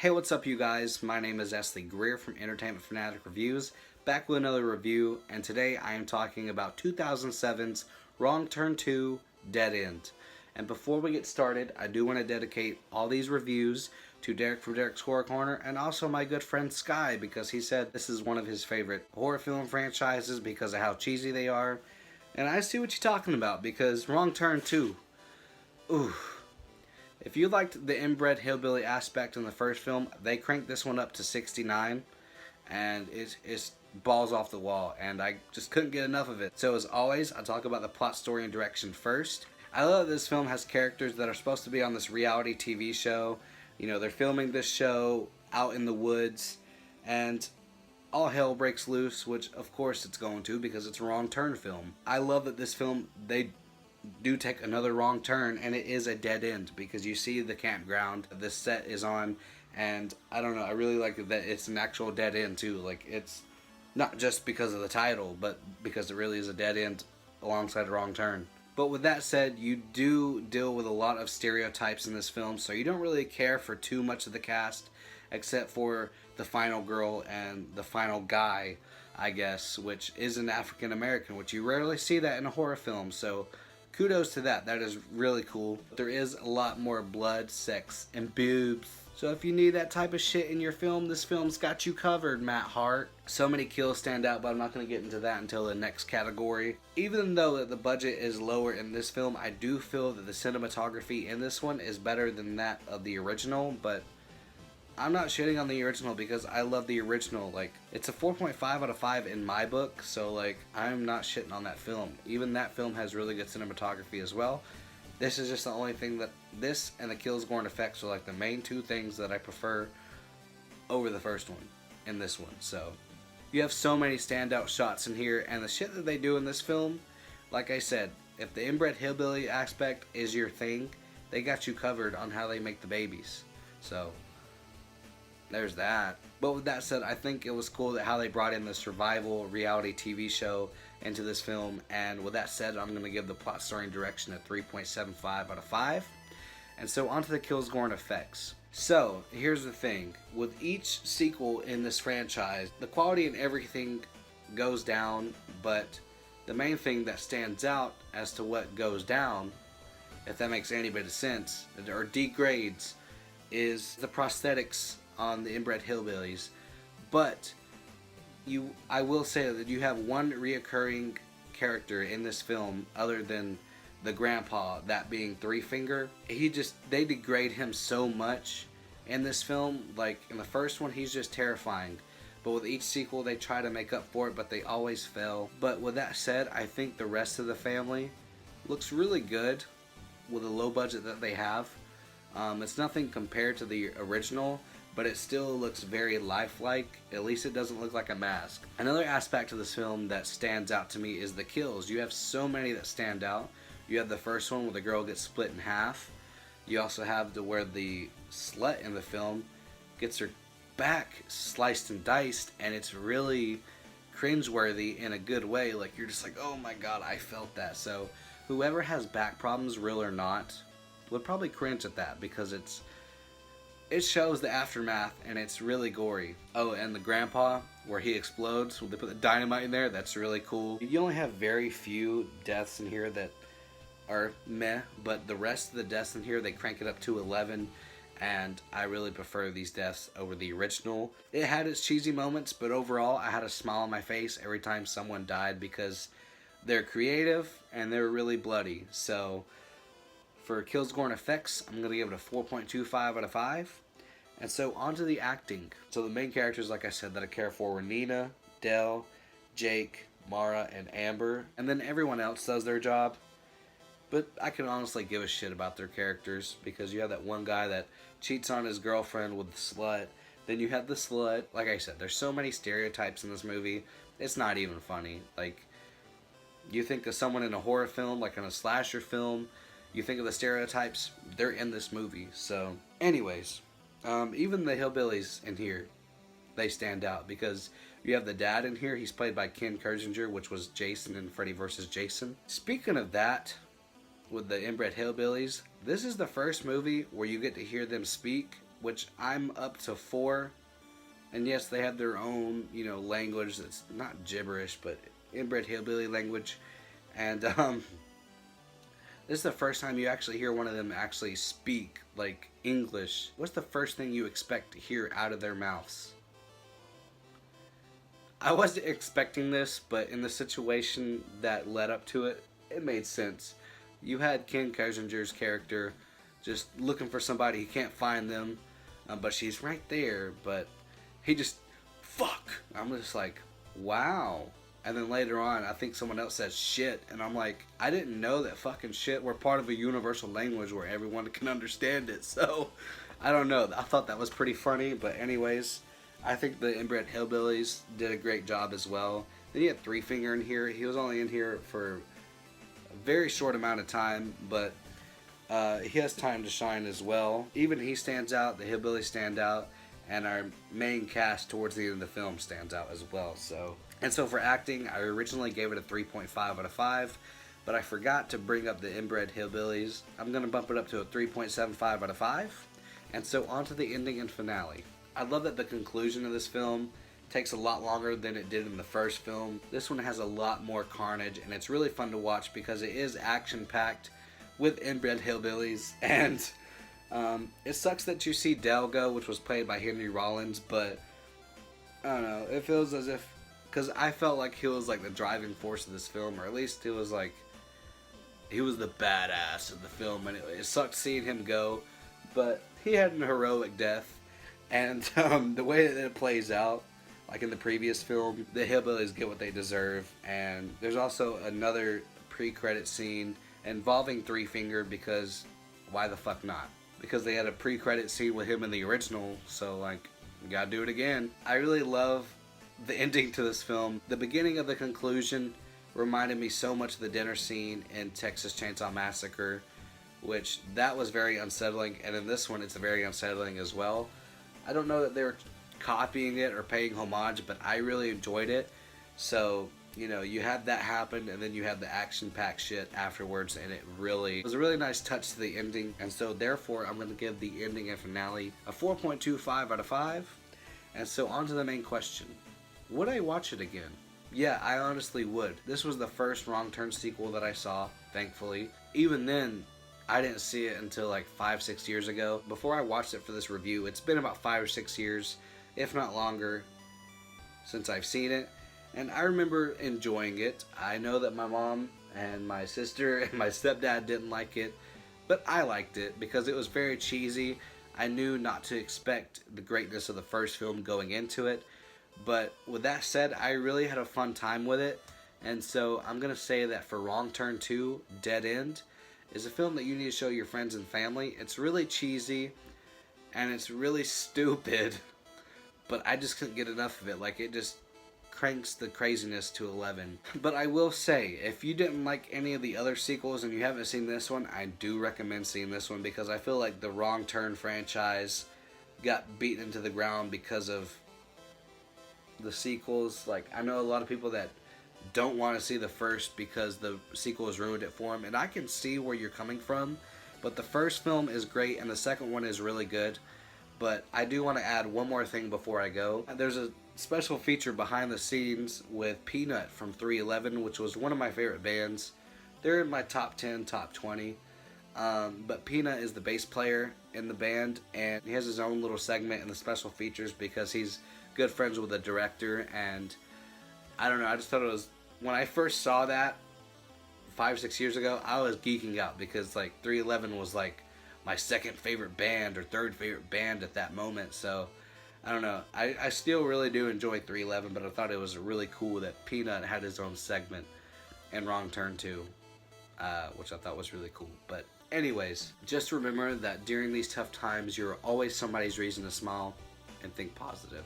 Hey, what's up you guys? My name is Esley Greer from Entertainment Fanatic Reviews, back with another review, and today I am talking about 2007's Wrong Turn 2 Dead End. And before we get started, I do want to dedicate all these reviews to Derek from Derek's Horror Corner and also my good friend Sky, because he said this is one of his favorite horror film franchises because of how cheesy they are. And I see what you're talking about, because Wrong Turn 2, ooh. If you liked the inbred hillbilly aspect in the first film, they cranked this one up to 69, and it's balls off the wall, and I just couldn't get enough of it. So as always, I'll talk about the plot, story, and direction first. I love that this film has characters that are supposed to be on this reality TV show. You know, they're filming this show out in the woods, and all hell breaks loose, which of course it's going to because it's a wrong turn film. I love that this film, they do take another wrong turn, and it is a dead end because you see the campground this set is on, and I don't know, I really like that it's an actual dead end too. Like, it's not just because of the title, but because it really is a dead end alongside a wrong turn. But with that said, you do deal with a lot of stereotypes in this film, so you don't really care for too much of the cast except for the final girl and the final guy, I guess, which is an African American, which you rarely see that in a horror film. So kudos to that. That is really cool. There is a lot more blood, sex, and boobs. So if you need that type of shit in your film, this film's got you covered, Matt Hart. So many kills stand out, but I'm not going to get into that until the next category. Even though the budget is lower in this film, I do feel that the cinematography in this one is better than that of the original, but I'm not shitting on the original because I love the original. Like, it's a 4.5 out of 5 in my book, so like, I'm not shitting on that film. Even that film has really good cinematography as well. This is just the only thing that, this and the kills, gore, and effects are like the main two things that I prefer over the first one in this one. So you have so many standout shots in here, and the shit that they do in this film, like I said, if the inbred hillbilly aspect is your thing, they got you covered on how they make the babies. So there's that. But with that said, I think it was cool that how they brought in the survival reality TV show into this film. And with that said, I'm going to give the plot, story, and direction a 3.75 out of 5. And so onto the kills, gore, and effects. So here's the thing. With each sequel in this franchise, the quality and everything goes down, but the main thing that stands out as to what goes down, if that makes any bit of sense, or degrades, is the prosthetics on the inbred hillbillies. But I will say that you have one reoccurring character in this film other than the grandpa, that being Three Finger. They degrade him so much in this film. Like, in the first one, he's just terrifying, but with each sequel they try to make up for it, but they always fail. But with that said, I think the rest of the family looks really good with the low budget that they have. It's nothing compared to the original, but it still looks very lifelike. At least it doesn't look like a mask. Another aspect of this film that stands out to me is the kills. You have so many that stand out. You have the first one where the girl gets split in half. You also have where the slut in the film gets her back sliced and diced, and it's really cringeworthy in a good way. Like, you're just like, oh my god, I felt that. So whoever has back problems, real or not, would probably cringe at that, because it shows the aftermath, and it's really gory. Oh, and the grandpa, where he explodes, when they put the dynamite in there, that's really cool. You only have very few deaths in here that are meh, but the rest of the deaths in here, they crank it up to 11, and I really prefer these deaths over the original. It had its cheesy moments, but overall, I had a smile on my face every time someone died, because they're creative, and they're really bloody. So for kills, gore, and effects, I'm going to give it a 4.25 out of 5. And so onto the acting. So the main characters, like I said, that I care for were Nina, Dell, Jake, Mara, and Amber. And then everyone else does their job. But I can honestly give a shit about their characters, because you have that one guy that cheats on his girlfriend with the slut. Then you have the slut. Like I said, there's so many stereotypes in this movie. It's not even funny. Like, you think of someone in a horror film, like in a slasher film, you think of the stereotypes, they're in this movie. So anyways, even the hillbillies in here, they stand out, because you have the dad in here. He's played by Ken Kersinger, which was Jason in Freddy vs. Jason. Speaking of that, with the inbred hillbillies, this is the first movie where you get to hear them speak which I'm up to 4. And yes, they have their own, language that's not gibberish, but inbred hillbilly language. And this is the first time you actually hear one of them actually speak like English. What's the first thing you expect to hear out of their mouths? I wasn't expecting this, but in the situation that led up to it, it made sense. You had Ken Kersinger's character just looking for somebody, he can't find them, but she's right there, but he just, fuck. I'm just like, wow. And then later on, I think someone else says shit, and I'm like, I didn't know that fucking shit were part of a universal language where everyone can understand it. So, I don't know. I thought that was pretty funny, but anyways, I think the inbred hillbillies did a great job as well. Then you had Three Finger in here. He was only in here for a very short amount of time, but he has time to shine as well. Even he stands out, the hillbillies stand out, and our main cast towards the end of the film stands out as well. So for acting, I originally gave it a 3.5 out of 5, but I forgot to bring up the inbred hillbillies. I'm going to bump it up to a 3.75 out of 5. And so on to the ending and finale. I love that the conclusion of this film takes a lot longer than it did in the first film. This one has a lot more carnage, and it's really fun to watch because it is action-packed with inbred hillbillies. And it sucks that you see Del go, which was played by Henry Rollins, but I don't know, it feels as if, because I felt like he was like the driving force of this film, or at least he was the badass of the film, and it sucked seeing him go, but he had an heroic death. And the way that it plays out, like in the previous film, the hillbillies get what they deserve. And there's also another pre-credit scene involving Three Finger, because why the fuck not? Because they had a pre-credit scene with him in the original, so like, you gotta do it again. I really love the ending to this film. The beginning of the conclusion reminded me so much of the dinner scene in Texas Chainsaw Massacre, which that was very unsettling, and in this one it's very unsettling as well. I don't know that they were copying it or paying homage, but I really enjoyed it. So, you had that happen, and then you had the action-packed shit afterwards, and it was a really nice touch to the ending. And so, therefore, I'm going to give the ending and finale a 4.25 out of 5. And so, on to the main question. Would I watch it again? Yeah, I honestly would. This was the first Wrong Turn sequel that I saw, thankfully. Even then, I didn't see it until like 5-6 years ago. Before I watched it for this review, it's been about 5 or 6 years, if not longer, since I've seen it. And I remember enjoying it. I know that my mom and my sister and my stepdad didn't like it, but I liked it because it was very cheesy. I knew not to expect the greatness of the first film going into it. But with that said, I really had a fun time with it. And so I'm going to say that for Wrong Turn 2, Dead End, is a film that you need to show your friends and family. It's really cheesy, and it's really stupid, but I just couldn't get enough of it. Like, it just cranks the craziness to 11. But I will say, if you didn't like any of the other sequels and you haven't seen this one, I do recommend seeing this one, because I feel like the Wrong Turn franchise got beaten into the ground because of the sequels. Like, I know a lot of people that don't want to see the first because the sequel has ruined it for them, and I can see where you're coming from, but the first film is great and the second one is really good. But I do want to add one more thing before I go. There's a special feature behind the scenes with Peanut from 311, which was one of my favorite bands. They're in my top 10, top 20, but Peanut is the bass player in the band, and he has his own little segment in the special features because he's good friends with the director. And I don't know, I just thought it was, when I first saw that 5-6 years ago, I was geeking out because like 311 was like my second favorite band or third favorite band at that moment. So I don't know, I still really do enjoy 311, but I thought it was really cool that Peanut had his own segment in Wrong Turn 2, which I thought was really cool. But anyways, just remember that during these tough times, you're always somebody's reason to smile, and think positive.